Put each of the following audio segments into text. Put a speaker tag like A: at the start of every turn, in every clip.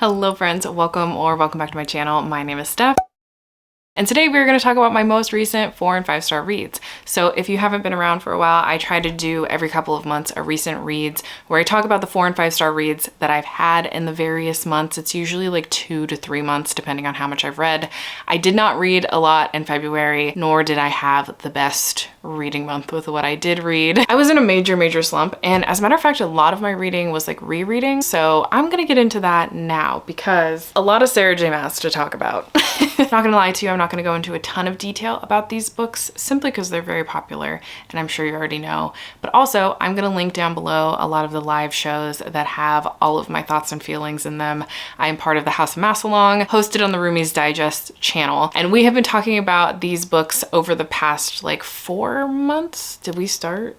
A: Hello friends, welcome back to my channel. My name is Steph. And today we're going to talk about my most recent 4 and 5 star reads. So if you haven't been around for a while, I try to do every couple of months a recent reads where I talk about the 4 and 5 star reads that I've had in the various months. It's usually like 2 to 3 months depending on how much I've read. I did not read a lot in February, nor did I have the best reading month with what I did read. I was in a major slump, and as a matter of fact, a lot of my reading was like rereading. So I'm gonna get into that now because a lot of Sarah J. Maas to talk about. Not gonna lie to you, I'm not gonna go into a ton of detail about these books simply because they're very popular and I'm sure you already know. But also I'm gonna link down below a lot of the live shows that have all of my thoughts and feelings in them. I am part of the House of Maas Along, hosted on the Roomies Digest channel, and we have been talking about these books over the past like 4 months. Did we start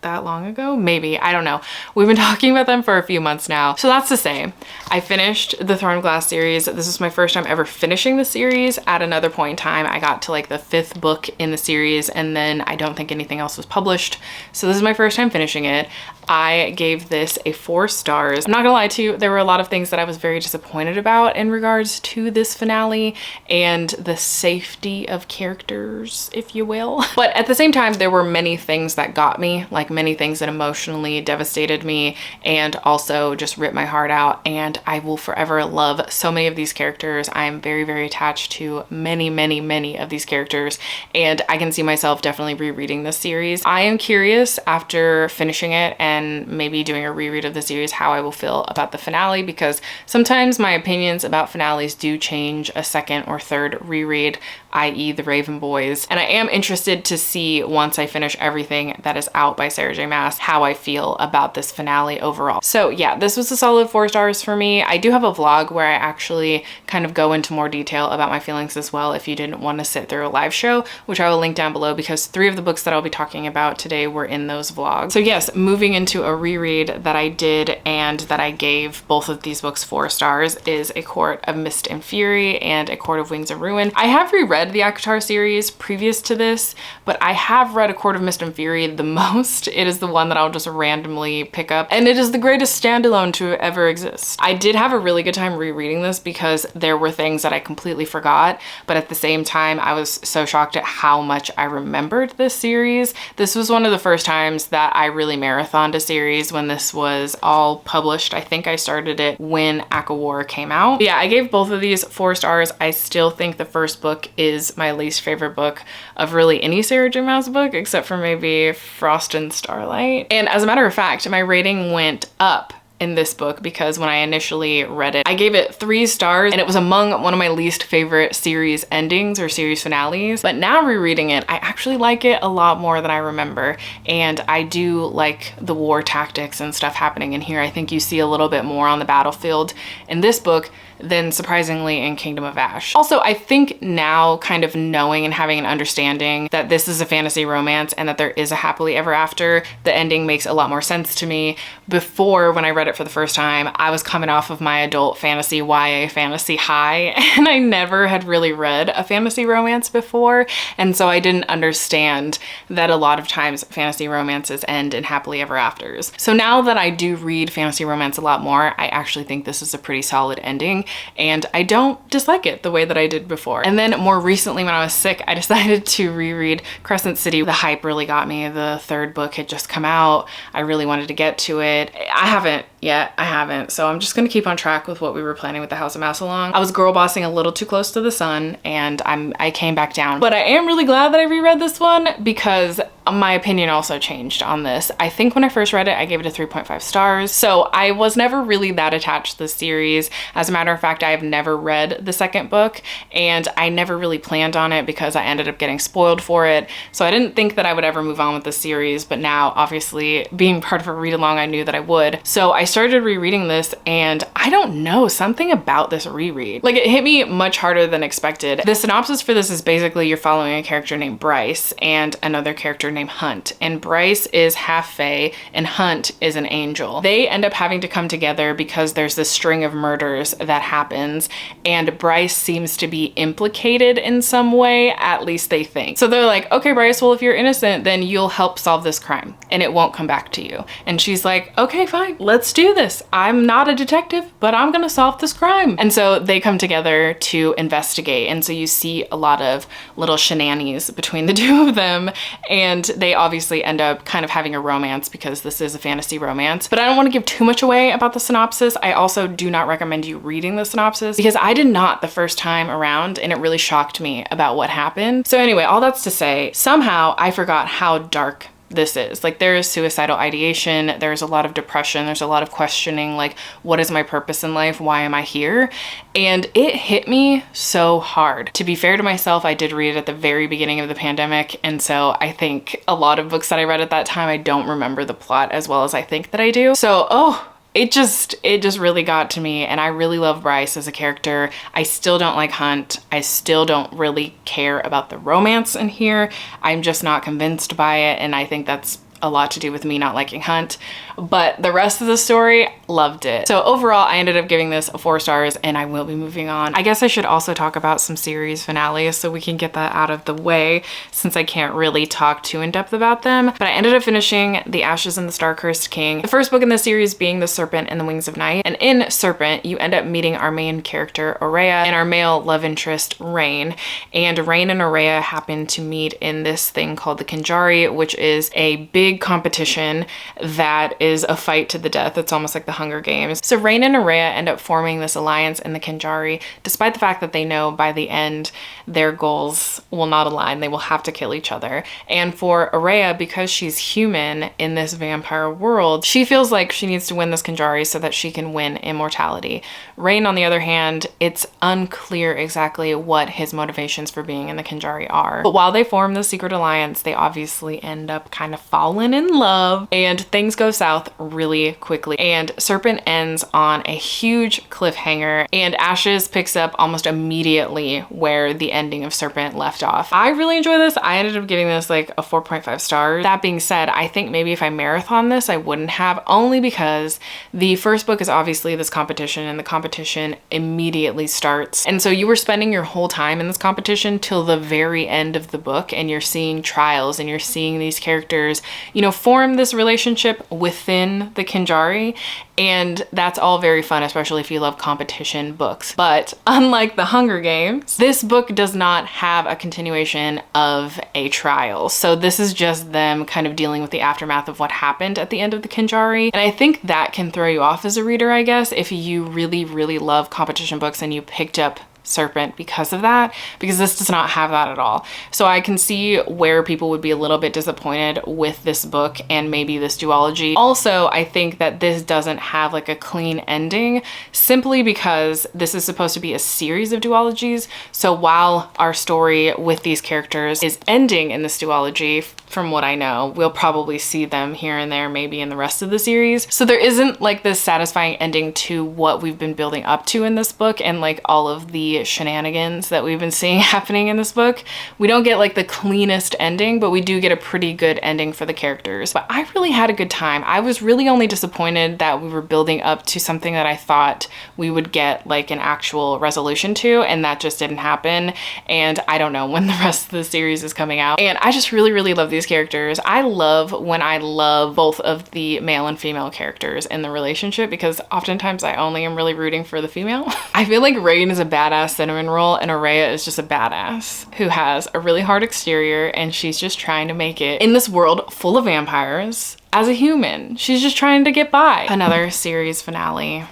A: that long ago? Maybe, I don't know. We've been talking about them for a few months now. So that's to say, I finished the Throne of Glass series. This is my first time ever finishing the series. At another point in time, I got to like the 5th book in the series, and then I don't think anything else was published. So this is my first time finishing it. I gave this a 4 stars. I'm not gonna lie to you, there were a lot of things that I was very disappointed about in regards to this finale and the safety of characters, if you will. But at the same time, there were many things that got me, like many things that emotionally devastated me and also just ripped my heart out. And I will forever love so many of these characters. I am very attached to many of these characters, and I can see myself definitely rereading this series. I am curious after finishing it and maybe doing a reread of the series how I will feel about the finale, because sometimes my opinions about finales do change a second or third reread, i.e. the Raven Boys. And I am interested to see, once I finish everything that is out by Sarah J. Maas, how I feel about this finale overall. So yeah, this was a solid 4 stars for me. I do have a vlog where I actually kind of go into more detail about my feelings as well if you didn't want to sit through a live show, which I will link down below because 3 of the books that I'll be talking about today were in those vlogs. So yes, moving into a reread that I did and that I gave both of these books 4 stars is A Court of Mist and Fury and A Court of Wings of Ruin. I have reread the ACOTAR series previous to this, but I have read A Court of Mist and Fury the most. It is the one that I'll just randomly pick up, and it is the greatest standalone to ever exist. I did have a really good time rereading this because there were things that I completely forgot, but at the same time, I was so shocked at how much I remembered this series. This was one of the first times that I really marathoned a series when this was all published. I think I started it when ACOWAR came out. But yeah, I gave both of these 4 stars. I still think the first book is my least favorite book of really any Sarah J. Maas book, except for maybe Frost and Starlight. And as a matter of fact, my rating went up in this book because when I initially read it, I gave it 3 stars, and it was among one of my least favorite series endings or series finales. But now rereading it, I actually like it a lot more than I remember, and I do like the war tactics and stuff happening in here. I think you see a little bit more on the battlefield in this book than surprisingly in Kingdom of Ash. Also, I think now kind of knowing and having an understanding that this is a fantasy romance and that there is a happily ever after, the ending makes a lot more sense to me. Before, when I read it for the first time, I was coming off of my adult fantasy YA fantasy high, and I never had really read a fantasy romance before, and so I didn't understand that a lot of times fantasy romances end in happily ever afters. So now that I do read fantasy romance a lot more, I actually think this is a pretty solid ending, and I don't dislike it the way that I did before. And then more recently when I was sick, I decided to reread Crescent City. The hype really got me. The 3rd book had just come out. I really wanted to get to it. I haven't yet. I haven't. So I'm just gonna keep on track with what we were planning with the House of Maas Along. I was girl bossing a little too close to the sun, and I came back down. But I am really glad that I reread this one because my opinion also changed on this. I think when I first read it, I gave it a 3.5 stars. So I was never really that attached to the series. As a matter of fact, I have never read the 2nd book, and I never really planned on it because I ended up getting spoiled for it. So I didn't think that I would ever move on with the series, but now obviously being part of a read along, I knew that I would. So I started rereading this, and I don't know, something about this reread, like it hit me much harder than expected. The synopsis for this is basically you're following a character named Bryce and another character named Hunt, and Bryce is half fae and Hunt is an angel. They end up having to come together because there's this string of murders that happens, and Bryce seems to be implicated in some way, at least they think. So they're like, okay, Bryce, well, if you're innocent, then you'll help solve this crime and it won't come back to you. And she's like, okay, fine, let's do this. I'm not a detective, but I'm gonna solve this crime. And so they come together to investigate. And so you see a lot of little shenanigans between the two of them. And they obviously end up kind of having a romance because this is a fantasy romance. But I don't want to give too much away about the synopsis. I also do not recommend you reading the synopsis because I did not the first time around, and it really shocked me about what happened. So anyway, all that's to say, somehow I forgot how dark this is. Like, there is suicidal ideation, there's a lot of depression, there's a lot of questioning, like, what is my purpose in life? Why am I here? And it hit me so hard. To be fair to myself, I did read it at the very beginning of the pandemic, and so I think a lot of books that I read at that time, I don't remember the plot as well as I think that I do. So, it just really got to me, and I really love Bryce as a character. I still don't like Hunt. I still don't really care about the romance in here. I'm just not convinced by it, and I think that's a lot to do with me not liking Hunt, but the rest of the story, loved it. So overall, I ended up giving this 4 stars, and I will be moving on. I guess I should also talk about some series finales so we can get that out of the way, since I can't really talk too in depth about them. But I ended up finishing The Ashes and the Star-Cursed King, the first book in the series being The Serpent and the Wings of Night. And in Serpent, you end up meeting our main character, Aurea, and our male love interest, Rain. And Rain and Aurea happen to meet in this thing called the Kinjari, which is a big competition that is a fight to the death. It's almost like the Hunger Games. So Rain and Aurea end up forming this alliance in the Kinjari, despite the fact that they know by the end their goals will not align. They will have to kill each other. And for Aurea, because she's human in this vampire world, she feels like she needs to win this Kinjari so that she can win immortality. Rain, on the other hand, it's unclear exactly what his motivations for being in the Kinjari are. But while they form this secret alliance, they obviously end up kind of falling in love, and things go south really quickly. And Serpent ends on a huge cliffhanger, and Ashes picks up almost immediately where the ending of Serpent left off. I really enjoy this. I ended up giving this like a 4.5 stars. That being said, I think maybe if I marathon this, I wouldn't have, only because the first book is obviously this competition, and the competition immediately starts. And so you were spending your whole time in this competition till the very end of the book, and you're seeing trials, and you're seeing these characters, you know, form this relationship within the Kinjari. And that's all very fun, especially if you love competition books. But unlike the Hunger Games, this book does not have a continuation of a trial. So this is just them kind of dealing with the aftermath of what happened at the end of the Kinjari. And I think that can throw you off as a reader, I guess, if you really, really love competition books and you picked up Serpent because of that, because this does not have that at all. So I can see where people would be a little bit disappointed with this book and maybe this duology. Also, I think that this doesn't have like a clean ending, simply because this is supposed to be a series of duologies. So while our story with these characters is ending in this duology, from what I know, we'll probably see them here and there maybe in the rest of the series. So there isn't like this satisfying ending to what we've been building up to in this book, and like all of the shenanigans that we've been seeing happening in this book. We don't get like the cleanest ending, but we do get a pretty good ending for the characters. But I really had a good time. I was really only disappointed that we were building up to something that I thought we would get like an actual resolution to, and that just didn't happen. And I don't know when the rest of the series is coming out. And I just really, really love these characters. I love when I love both of the male and female characters in the relationship, because oftentimes I only am really rooting for the female. I feel like Rain is a badass cinnamon roll, and Aurea is just a badass who has a really hard exterior, and she's just trying to make it in this world full of vampires as a human. She's just trying to get by. Another series finale.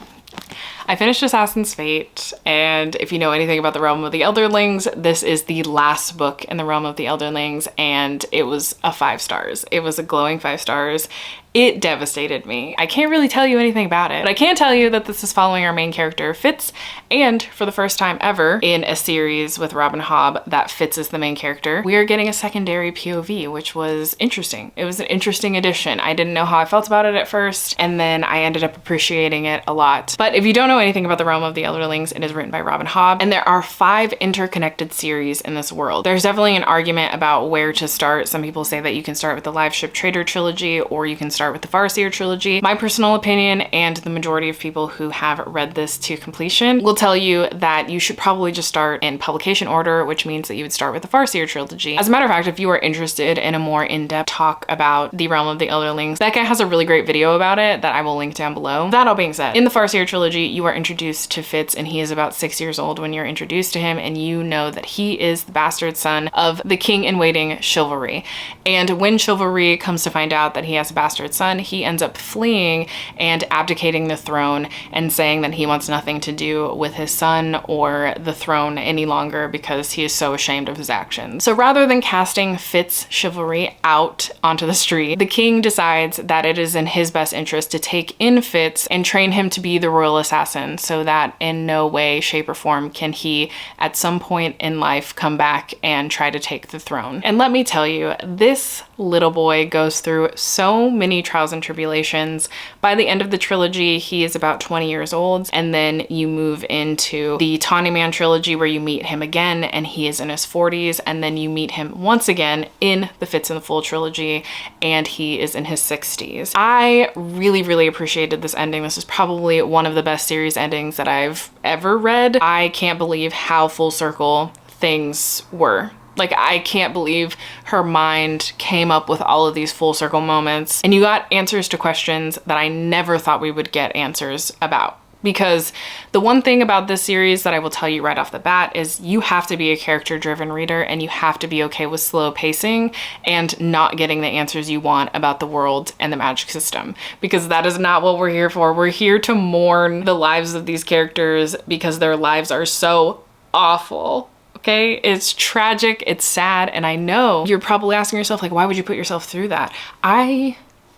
A: I finished Assassin's Fate, and if you know anything about the Realm of the Elderlings, this is the last book in the Realm of the Elderlings, and it was a 5 stars. It was a glowing 5 stars. It devastated me. I can't really tell you anything about it, but I can tell you that this is following our main character, Fitz, and for the first time ever in a series with Robin Hobb that Fitz is the main character, we are getting a secondary POV, which was interesting. It was an interesting addition. I didn't know how I felt about it at first, and then I ended up appreciating it a lot. But if you don't know anything about the Realm of the Elderlings, it is written by Robin Hobb, and there are 5 interconnected series in this world. There's definitely an argument about where to start. Some people say that you can start with the Live Ship Trader trilogy, or you can start with the Farseer trilogy. My personal opinion, and the majority of people who have read this to completion, will tell you that you should probably just start in publication order, which means that you would start with the Farseer trilogy. As a matter of fact, if you are interested in a more in-depth talk about the Realm of the Elderlings, Becca has a really great video about it that I will link down below. That all being said, in the Farseer trilogy, you are introduced to Fitz, and he is about 6 years old when you're introduced to him, and you know that he is the bastard son of the king-in-waiting Chivalry. And when Chivalry comes to find out that he has a bastard son, he ends up fleeing and abdicating the throne and saying that he wants nothing to do with his son or the throne any longer because he is so ashamed of his actions. So rather than casting Fitz Chivalry out onto the street, the king decides that it is in his best interest to take in Fitz and train him to be the royal assassin, so that in no way, shape, or form can he at some point in life come back and try to take the throne. And let me tell you, this little boy goes through so many trials and tribulations. By the end of the trilogy, he is about 20 years old, and then you move into the Tawny Man trilogy where you meet him again and he is in his 40s, and then you meet him once again in the Fitz and the Fool trilogy and he is in his 60s. I really appreciated this ending. This is probably one of the best series endings that I've ever read. I can't believe how full circle things were. Like, I can't believe her mind came up with all of these full circle moments, and you got answers to questions that I never thought we would get answers about. Because the one thing about this series that I will tell you right off the bat is you have to be a character-driven reader, and you have to be okay with slow pacing and not getting the answers you want about the world and the magic system, because that is not what we're here for. We're here to mourn the lives of these characters because their lives are so awful. Okay, it's tragic, it's sad, and I know you're probably asking yourself, like, why would you put yourself through that? I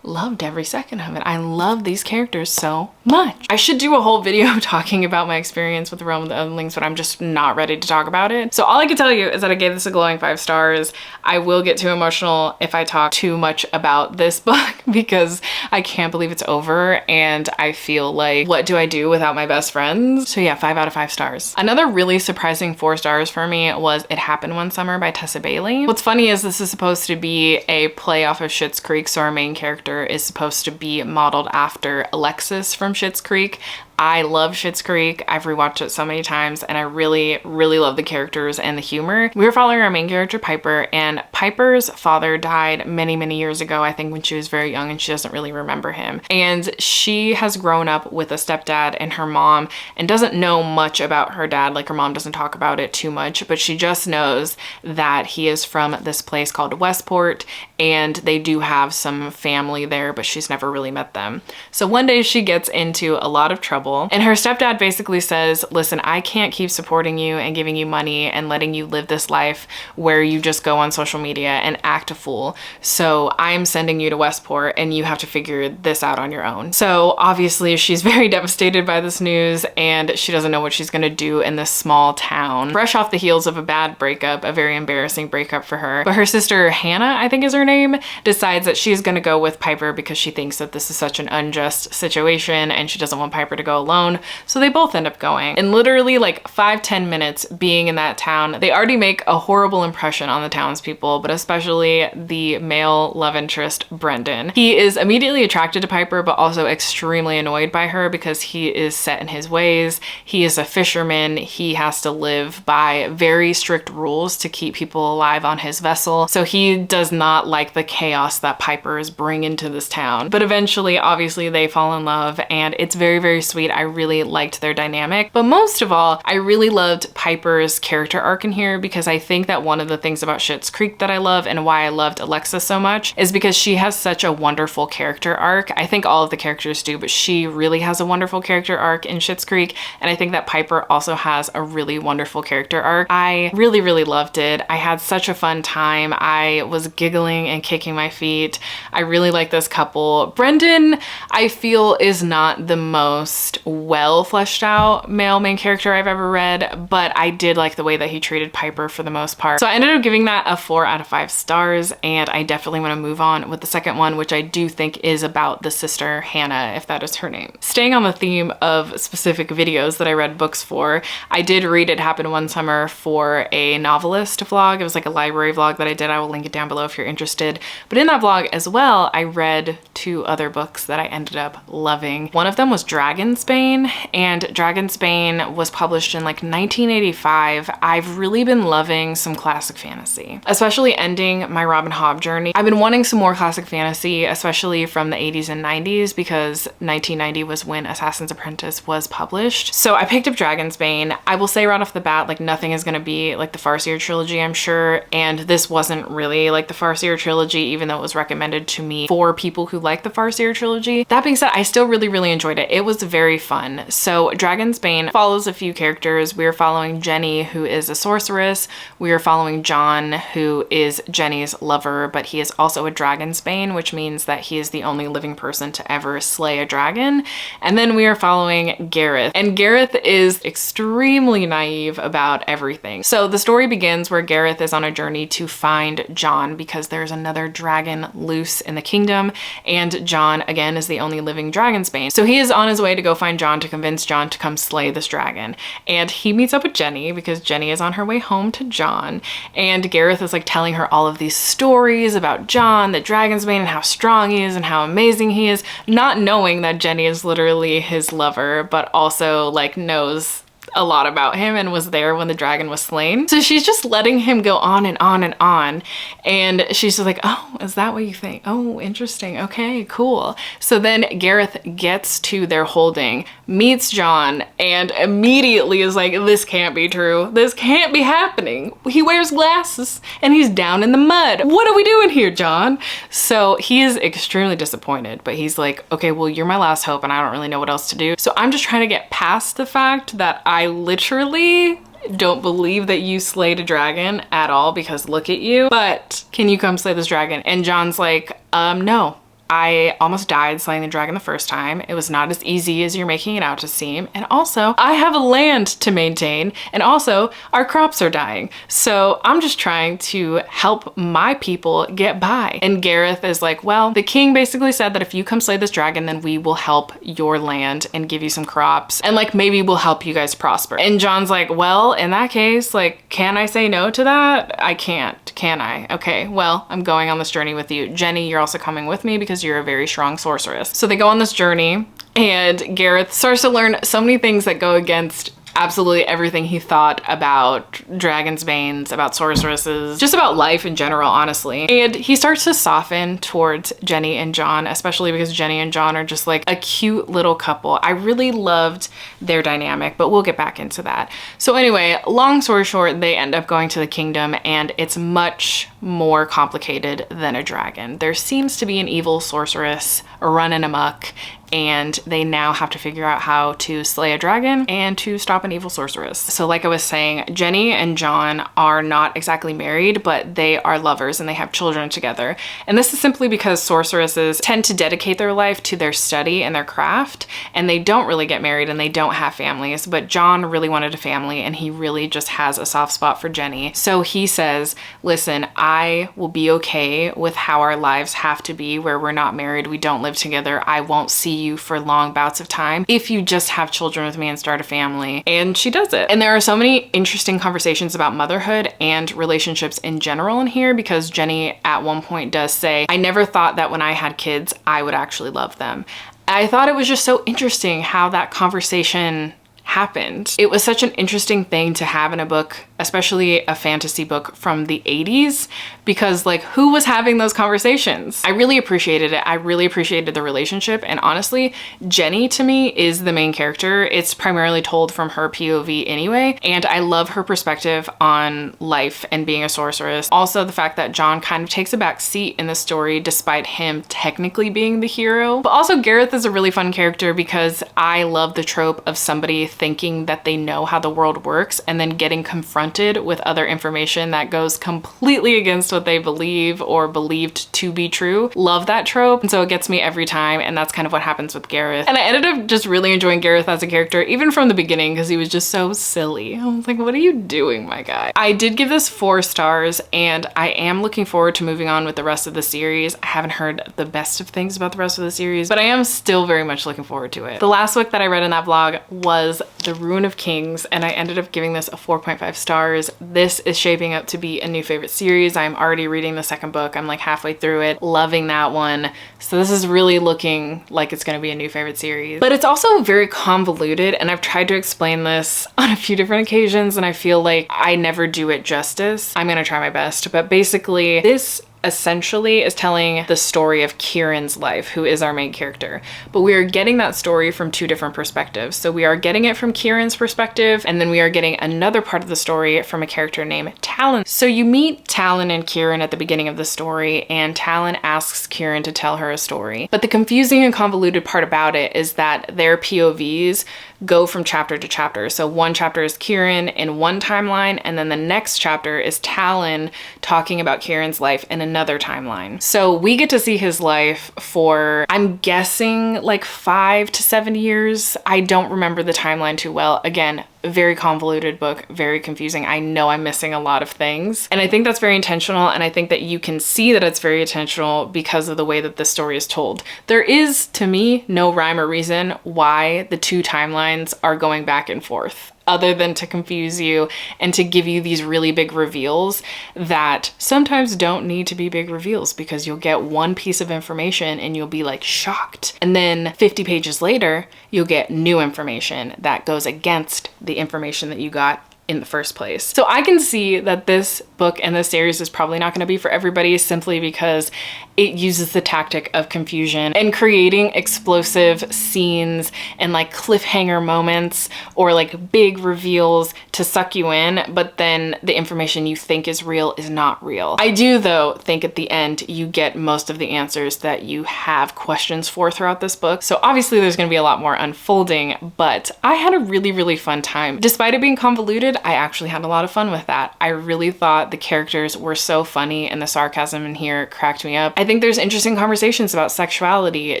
A: loved every second of it. I love these characters so much. I should do a whole video talking about my experience with the Realm of the Elderlings, but I'm just not ready to talk about it. So all I can tell you is that I gave this a glowing 5 stars. I will get too emotional if I talk too much about this book because I can't believe it's over, and I feel like, what do I do without my best friends? So yeah, 5 out of 5 stars. Another really surprising 4 stars for me was It Happened One Summer by Tessa Bailey. What's funny is this is supposed to be a play off of Schitt's Creek, so our main character is supposed to be modeled after Alexis from Schitt's Creek. I love Schitt's Creek. I've rewatched it so many times, and I really love the characters and the humor. We were following our main character, Piper, and Piper's father died many years ago, I think when she was very young, and she doesn't really remember him. And she has grown up with a stepdad and her mom and doesn't know much about her dad. Like, her mom doesn't talk about it too much, but she just knows that he is from this place called Westport, and they do have some family there, but she's never really met them. So one day she gets into a lot of trouble, and her stepdad basically says, listen, I can't keep supporting you and giving you money and letting you live this life where you just go on social media and act a fool. So I'm sending you to Westport, and you have to figure this out on your own. So obviously she's very devastated by this news, and she doesn't know what she's gonna do in this small town. Fresh off the heels of a bad breakup, a very embarrassing breakup for her. But her sister, Hannah, I think is her name, decides that she's gonna go with Piper because she thinks that this is such an unjust situation and she doesn't want Piper to go alone. So they both end up going. In literally like 5-10 minutes being in that town, they already make a horrible impression on the townspeople, but especially the male love interest, Brendan. He is immediately attracted to Piper, but also extremely annoyed by her because he is set in his ways. He is a fisherman. He has to live by very strict rules to keep people alive on his vessel. So he does not like the chaos that Piper is bringing to this town. But eventually, obviously, they fall in love, and it's very sweet. sweet. I really liked their dynamic. But most of all, I really loved Piper's character arc in here, because I think that one of the things about Schitt's Creek that I love and why I loved Alexis so much is because she has such a wonderful character arc. I think all of the characters do, but she really has a wonderful character arc in Schitt's Creek. And I think that Piper also has a really wonderful character arc. I really, really loved it. I had such a fun time. I was giggling and kicking my feet. I really like this couple. Brendan, I feel, is not the most well fleshed out male main character I've ever read, but I did like the way that he treated Piper for the most part. So I ended up giving that a 4 out of 5 stars, and I definitely want to move on with the second one, which I do think is about the sister Hannah, if that is her name. Staying on the theme of specific videos that I read books for, I did read It Happened One Summer for a novelist vlog. It was like a library vlog that I did. I will link it down below if you're interested. But in that vlog as well, I read 2 other books that I ended up loving. One of them was Dragonsbane, and Dragonsbane was published in like 1985. I've really been loving some classic fantasy, especially ending my Robin Hobb journey. I've been wanting some more classic fantasy, especially from the 80s and 90s, because 1990 was when Assassin's Apprentice was published. So I picked up Dragonsbane. I will say right off the bat, like, nothing is gonna be like the Farseer trilogy, I'm sure, and this wasn't really like the Farseer trilogy, even though it was recommended to me for people who like the Farseer trilogy. That being said, I still really, really enjoyed it. It was very fun. So Dragonsbane follows a few characters. We are following Jenny, who is a sorceress. We are following John, who is Jenny's lover, but he is also a Dragonsbane, which means that he is the only living person to ever slay a dragon. And then we are following Gareth, and Gareth is extremely naive about everything. So the story begins where Gareth is on a journey to find John, because there's another dragon loose in the kingdom, and John, again, is the only living Dragonsbane. So he is on his way to go find John to convince John to come slay this dragon. And he meets up with Jenny, because Jenny is on her way home to John, and Gareth is like telling her all of these stories about John, the Dragonsbane, and how strong he is and how amazing he is, not knowing that Jenny is literally his lover, but also like knows a lot about him and was there when the dragon was slain. So she's just letting him go on and on and on. And she's just like, oh, is that what you think? Oh, interesting. Okay, cool. So then Gareth gets to their holding, meets John, and immediately is like, this can't be true. This can't be happening. He wears glasses and he's down in the mud. What are we doing here, John? So he is extremely disappointed, but he's like, okay, well, you're my last hope and I don't really know what else to do. So I'm just trying to get past the fact that I literally don't believe that you slayed a dragon at all, because look at you, but can you come slay this dragon? And John's like, no. I almost died slaying the dragon the first time. It was not as easy as you're making it out to seem. And also, I have a land to maintain. And also, our crops are dying. So I'm just trying to help my people get by. And Gareth is like, well, the king basically said that if you come slay this dragon, then we will help your land and give you some crops. And like, maybe we'll help you guys prosper. And John's like, well, in that case, like, can I say no to that? I can't, can I? Okay, well, I'm going on this journey with you. Jenny, you're also coming with me because you're a very strong sorceress. So they go on this journey, and Gareth starts to learn so many things that go against absolutely everything he thought about Dragonsbanes, about sorceresses, just about life in general, honestly. And he starts to soften towards Jenny and John, especially because Jenny and John are just like a cute little couple. I really loved their dynamic, but we'll get back into that. So anyway, long story short, they end up going to the kingdom, and it's much more complicated than a dragon. There seems to be an evil sorceress running amok, and they now have to figure out how to slay a dragon and to stop an evil sorceress. So like I was saying, Jenny and John are not exactly married, but they are lovers and they have children together. And this is simply because sorceresses tend to dedicate their life to their study and their craft, and they don't really get married and they don't have families. But John really wanted a family, and he really just has a soft spot for Jenny. So he says, listen, I will be okay with how our lives have to be, where we're not married, we don't live together. I won't see you for long bouts of time if you just have children with me and start a family. And she does it. And there are so many interesting conversations about motherhood and relationships in general in here, because Jenny at one point does say, I never thought that when I had kids, I would actually love them. I thought it was just so interesting how that conversation happened. It was such an interesting thing to have in a book, especially a fantasy book from the 80s, because like, who was having those conversations? I really appreciated it. I really appreciated the relationship. And honestly, Jenny to me is the main character. It's primarily told from her POV anyway. And I love her perspective on life and being a sorceress. Also the fact that John kind of takes a back seat in the story despite him technically being the hero. But also Gareth is a really fun character because I love the trope of somebody thinking that they know how the world works and then getting confronted with other information that goes completely against what they believe or believed to be true. Love that trope. And so it gets me every time, and that's kind of what happens with Gareth. And I ended up just really enjoying Gareth as a character, even from the beginning, because he was just so silly. I was like, what are you doing, my guy? I did give this 4 stars, and I am looking forward to moving on with the rest of the series. I haven't heard the best of things about the rest of the series, but I am still very much looking forward to it. The last book that I read in that vlog was The Ruin of Kings, and I ended up giving this a 4.5 stars. This is shaping up to be a new favorite series. I'm already reading the second book. I'm like halfway through it, loving that one. So this is really looking like it's gonna be a new favorite series. But it's also very convoluted, and I've tried to explain this on a few different occasions, and I feel like I never do it justice. I'm gonna try my best, but basically this essentially is telling the story of Kieran's life, who is our main character. But we are getting that story from 2 different perspectives. So we are getting it from Kieran's perspective, and then we are getting another part of the story from a character named Talon. So you meet Talon and Kieran at the beginning of the story, and Talon asks Kieran to tell her a story. But the confusing and convoluted part about it is that their POVs go from chapter to chapter. So one chapter is Kieran in one timeline, and then the next chapter is Talon talking about Kieran's life in another timeline. So we get to see his life for, I'm guessing, like 5 to 7 years. I don't remember the timeline too well. Again, very convoluted book, very confusing. I know I'm missing a lot of things, and I think that's very intentional, and I think that you can see that it's very intentional because of the way that the story is told. There is, to me, no rhyme or reason why the 2 timelines are going back and forth, other than to confuse you and to give you these really big reveals that sometimes don't need to be big reveals, because you'll get one piece of information and you'll be like shocked. And then 50 pages later, you'll get new information that goes against the information that you got in the first place. So I can see that this book and this series is probably not going to be for everybody, simply because it uses the tactic of confusion and creating explosive scenes and like cliffhanger moments or like big reveals to suck you in, but then the information you think is real is not real. I do though think at the end you get most of the answers that you have questions for throughout this book. So obviously there's going to be a lot more unfolding, but I had a really, really fun time. Despite it being convoluted, I actually had a lot of fun with that. I really thought the characters were so funny, and the sarcasm in here cracked me up. I think there's interesting conversations about sexuality,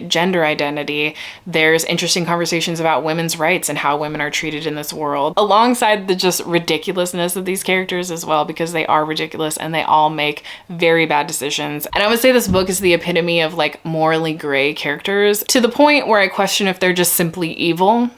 A: gender identity. There's interesting conversations about women's rights and how women are treated in this world, alongside the just ridiculousness of these characters as well, because they are ridiculous and they all make very bad decisions. And I would say this book is the epitome of like morally gray characters, to the point where I question if they're just simply evil,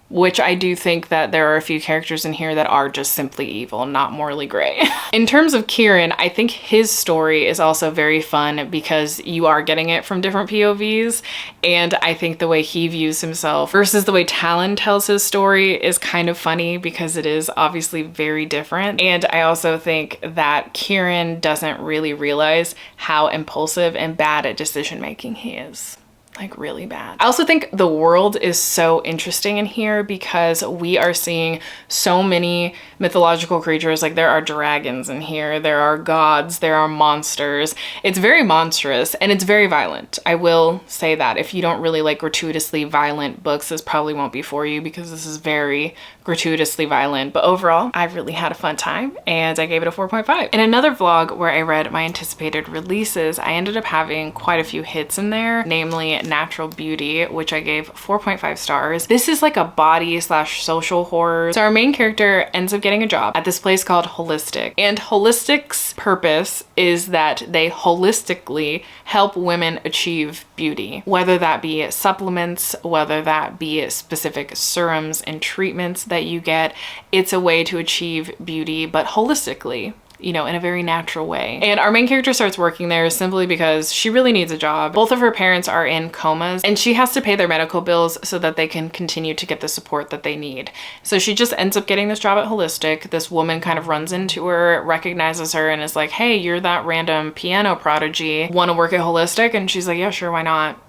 A: which I do think that there are a few characters in here that are just simply evil, not morally gray. In terms of Kieran, I think his story is also very fun because you are getting it from different POVs, and I think the way he views himself versus the way Talon tells his story is kind of funny because it is obviously very different. And I also think that Kieran doesn't really realize how impulsive and bad at decision making he is. Like really bad. I also think the world is so interesting in here because we are seeing so many mythological creatures. Like there are dragons in here, there are gods, there are monsters. It's very monstrous and it's very violent. I will say that if you don't really like gratuitously violent books, this probably won't be for you because this is very gratuitously violent. But overall, I really had a fun time and I gave it a 4.5. In another vlog where I read my anticipated releases, I ended up having quite a few hits in there, namely Natural Beauty, which I gave 4.5 stars. This is like a body slash social horror. So our main character ends up getting a job at this place called Holistic. And Holistic's purpose is that they holistically help women achieve beauty, whether that be supplements, whether that be specific serums and treatments that you get. It's a way to achieve beauty, but holistically. you know, in a very natural way. And our main character starts working there simply because she really needs a job. Both of her parents are in comas and she has to pay their medical bills so that they can continue to get the support that they need. So she just ends up getting this job at Holistic. This woman kind of runs into her, recognizes her, and is like, hey, you're that random piano prodigy. Want to work at Holistic? And she's like, yeah, sure, why not?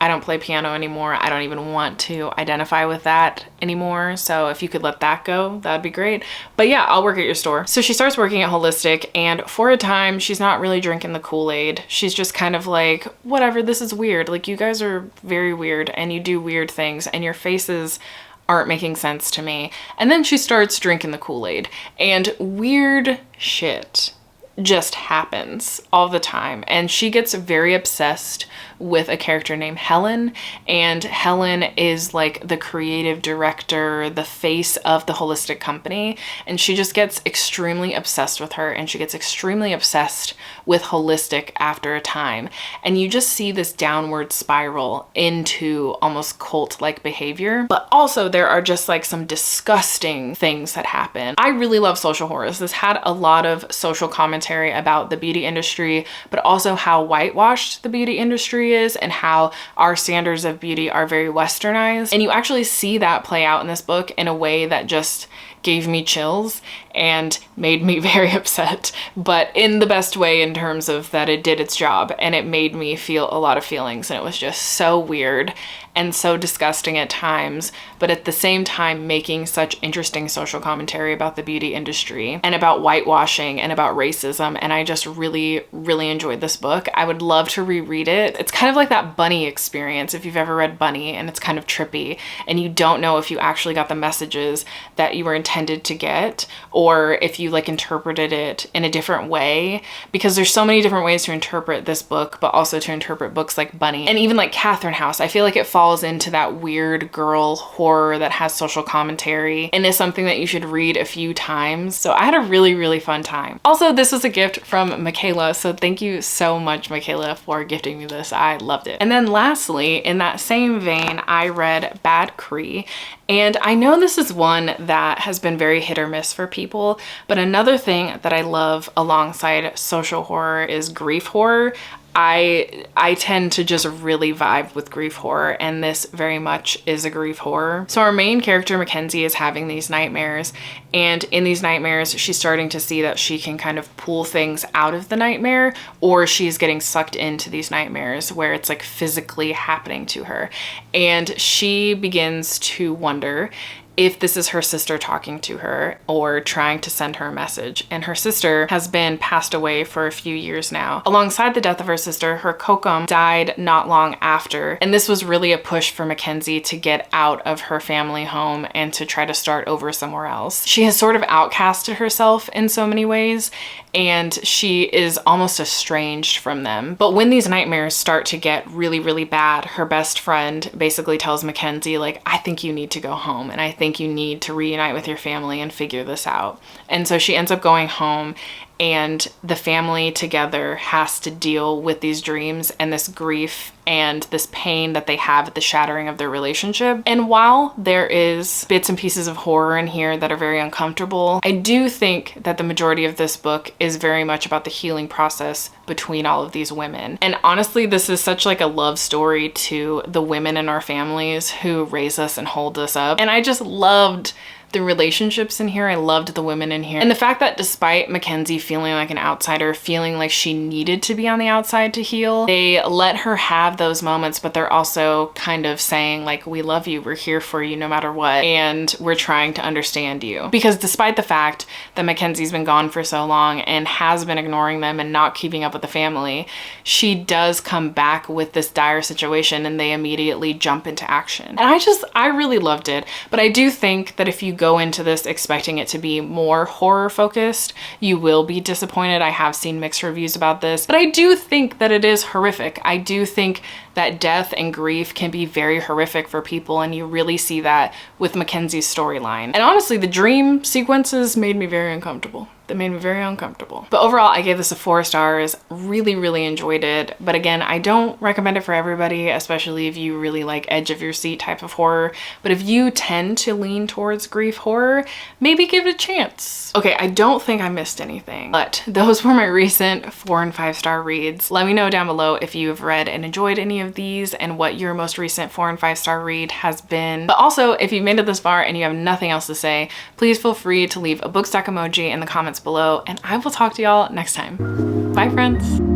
A: I don't play piano anymore. I don't even want to identify with that anymore. So if you could let that go, that'd be great. But yeah, I'll work at your store. So she starts working at Holistic, and for a time, she's not really drinking the Kool-Aid. She's just kind of like, whatever, this is weird. Like, you guys are very weird and you do weird things and your faces aren't making sense to me. And then she starts drinking the Kool-Aid, and weird shit just happens all the time. And she gets very obsessed with a character named Helen, and Helen is like the creative director, the face of the Holistic company, and she just gets extremely obsessed with her, and she gets extremely obsessed with Holistic after a time. And you just see this downward spiral into almost cult-like behavior. But also there are just like some disgusting things that happen. I really love social horrors. This had a lot of social commentary about the beauty industry, but also how whitewashed the beauty industry is and how our standards of beauty are very westernized. And you actually see that play out in this book in a way that just gave me chills and made me very upset, but in the best way, in terms of that it did its job and it made me feel a lot of feelings, and it was just so weird and so disgusting at times, but at the same time making such interesting social commentary about the beauty industry and about whitewashing and about racism. And I just really, really enjoyed this book. I would love to reread it. It's kind of like that Bunny experience, if you've ever read Bunny, and it's kind of trippy and you don't know if you actually got the messages that you were intended to get, or if you like interpreted it in a different way, because there's so many different ways to interpret this book, but also to interpret books like Bunny and even like Catherine House. I feel like it falls into that weird girl horror that has social commentary and is something that you should read a few times. So I had a really, really fun time. Also, this was a gift from Michaela, so thank you so much, Michaela, for gifting me this. I loved it. And then lastly, in that same vein, I read Bad Cree, and I know this is one that has been very hit or miss for people, but another thing that I love alongside social horror is grief horror. I tend to just really vibe with grief horror, and this very much is a grief horror. So our main character, Mackenzie, is having these nightmares, and in these nightmares, she's starting to see that she can kind of pull things out of the nightmare, or she's getting sucked into these nightmares where it's like physically happening to her. And she begins to wonder if this is her sister talking to her or trying to send her a message. And her sister has been passed away for a few years now. Alongside the death of her sister, her kokum died not long after. And this was really a push for Mackenzie to get out of her family home and to try to start over somewhere else. She has sort of outcasted herself in so many ways, and she is almost estranged from them. But when these nightmares start to get really, really bad, her best friend basically tells Mackenzie, like, I think you need to go home, and I think you need to reunite with your family and figure this out. And so she ends up going home, and the family together has to deal with these dreams and this grief and this pain that they have at the shattering of their relationship. And while there is bits and pieces of horror in here that are very uncomfortable, I do think that the majority of this book is very much about the healing process between all of these women. And honestly, this is such like a love story to the women in our families who raise us and hold us up. And I just loved the relationships in here. I loved the women in here. And the fact that despite Mackenzie feeling like an outsider, feeling like she needed to be on the outside to heal, they let her have those moments, but they're also kind of saying like, we love you, we're here for you no matter what, and we're trying to understand you. Because despite the fact that Mackenzie's been gone for so long and has been ignoring them and not keeping up with the family, she does come back with this dire situation and they immediately jump into action. And I really loved it. But I do think that if you go into this expecting it to be more horror focused, you will be disappointed. I have seen mixed reviews about this, but I do think that it is horrific. I do think that death and grief can be very horrific for people, and you really see that with Mackenzie's storyline. And honestly, the dream sequences made me very uncomfortable. that made me very uncomfortable. But overall, I gave this a 4 stars. Really enjoyed it. But again, I don't recommend it for everybody, especially if you really like edge of your seat type of horror. But if you tend to lean towards grief horror, maybe give it a chance. Okay, I don't think I missed anything, but those were my recent 4 and 5 star reads. Let me know down below if you have read and enjoyed any of these and what your most recent 4 and 5 star read has been. But also, if you've made it this far and you have nothing else to say, please feel free to leave a book stack emoji in the comments below, and I will talk to y'all next time. Bye, friends.